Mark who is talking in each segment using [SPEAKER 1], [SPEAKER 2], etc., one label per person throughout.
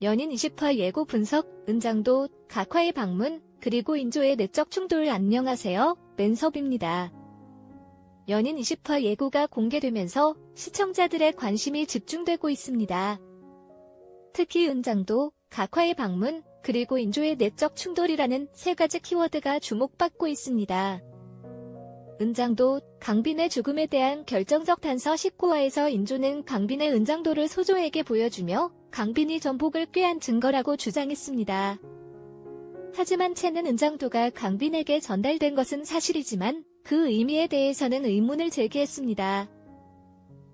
[SPEAKER 1] 연인 20화 예고 분석, 은장도, 각화의 방문, 그리고 인조의 내적 충돌. 안녕하세요, 맨섭입니다. 연인 20화 예고가 공개되면서 시청자들의 관심이 집중되고 있습니다. 특히 은장도, 각화의 방문, 그리고 인조의 내적 충돌이라는 세 가지 키워드가 주목받고 있습니다. 은장도, 강빈의 죽음에 대한 결정적 단서 19화에서 인조는 강빈의 은장도를 소조에게 보여주며 강빈이 전복을 꾀한 증거라고 주장했습니다. 하지만 채는 은장도가 강빈에게 전달된 것은 사실이지만 그 의미에 대해서는 의문을 제기했습니다.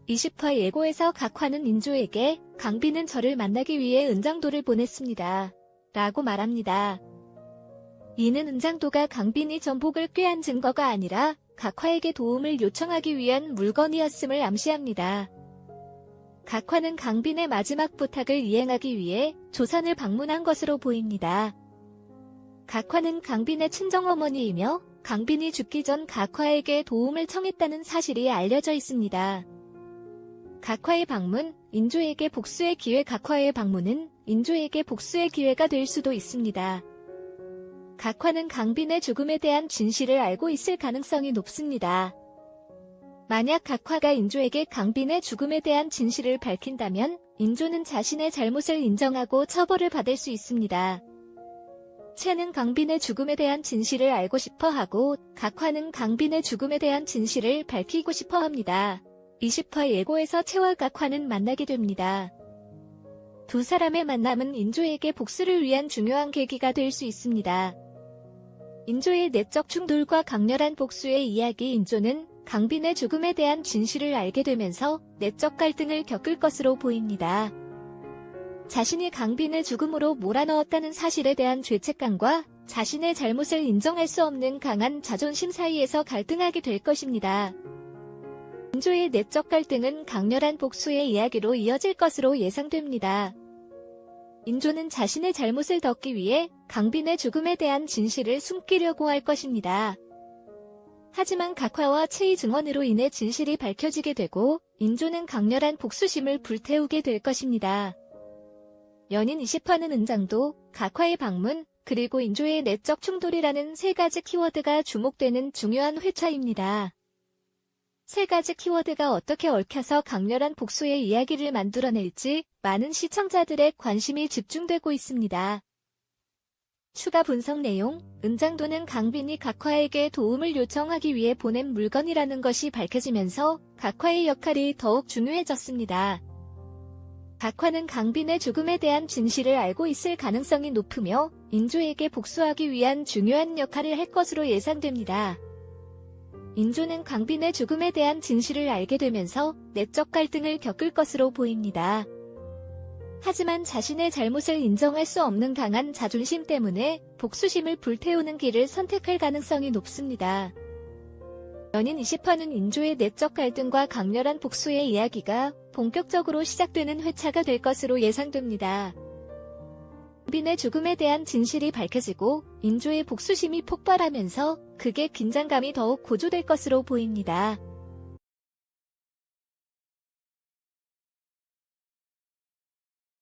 [SPEAKER 1] 20화 예고에서 각화는 인조에게 강빈은 저를 만나기 위해 은장도를 보냈습니다. 라고 말합니다. 이는 은장도가 강빈이 전복을 꾀한 증거가 아니라 각화에게 도움을 요청하기 위한 물건이었음을 암시합니다. 각화는 강빈의 마지막 부탁을 이행하기 위해 조선을 방문한 것으로 보입니다. 각화는 강빈의 친정어머니이며 강빈이 죽기 전 각화에게 도움을 청했다는 사실이 알려져 있습니다. 각화의 방문, 인조에게 복수의 기회. 각화의 방문은 인조에게 복수의 기회가 될 수도 있습니다. 각화는 강빈의 죽음에 대한 진실을 알고 있을 가능성이 높습니다. 만약 각화가 인조에게 강빈의 죽음에 대한 진실을 밝힌다면 인조는 자신의 잘못을 인정하고 처벌을 받을 수 있습니다. 채는 강빈의 죽음에 대한 진실을 알고 싶어하고 각화는 강빈의 죽음에 대한 진실을 밝히고 싶어합니다. 20화 예고에서 채와 각화는 만나게 됩니다. 두 사람의 만남은 인조에게 복수를 위한 중요한 계기가 될 수 있습니다. 인조의 내적 충돌과 강렬한 복수의 이야기. 인조는 강빈의 죽음에 대한 진실을 알게 되면서 내적 갈등을 겪을 것으로 보입니다. 자신이 강빈의 죽음으로 몰아넣었다는 사실에 대한 죄책감과 자신의 잘못을 인정할 수 없는 강한 자존심 사이에서 갈등하게 될 것입니다. 인조의 내적 갈등은 강렬한 복수의 이야기로 이어질 것으로 예상됩니다. 인조는 자신의 잘못을 덮기 위해 강빈의 죽음에 대한 진실을 숨기려고 할 것입니다. 하지만 각화와 채의 증언으로 인해 진실이 밝혀지게 되고 인조는 강렬한 복수심을 불태우게 될 것입니다. 연인 20화는 은장도, 각화의 방문, 그리고 인조의 내적 충돌이라는 세 가지 키워드가 주목되는 중요한 회차입니다. 세 가지 키워드가 어떻게 얽혀서 강렬한 복수의 이야기를 만들어낼지 많은 시청자들의 관심이 집중되고 있습니다. 추가 분석 내용, 은장도는 강빈이 각화에게 도움을 요청하기 위해 보낸 물건이라는 것이 밝혀지면서 각화의 역할이 더욱 중요해졌습니다. 각화는 강빈의 죽음에 대한 진실을 알고 있을 가능성이 높으며 인조에게 복수하기 위한 중요한 역할을 할 것으로 예상됩니다. 인조는 강빈의 죽음에 대한 진실을 알게 되면서 내적 갈등을 겪을 것으로 보입니다. 하지만 자신의 잘못을 인정할 수 없는 강한 자존심 때문에 복수심을 불태우는 길을 선택할 가능성이 높습니다. 연인 20화는 인조의 내적 갈등과 강렬한 복수의 이야기가 본격적으로 시작되는 회차가 될 것으로 예상됩니다. 강빈의 죽음에 대한 진실이 밝혀지고 인조의 복수심이 폭발하면서 극의 긴장감이 더욱 고조될 것으로 보입니다.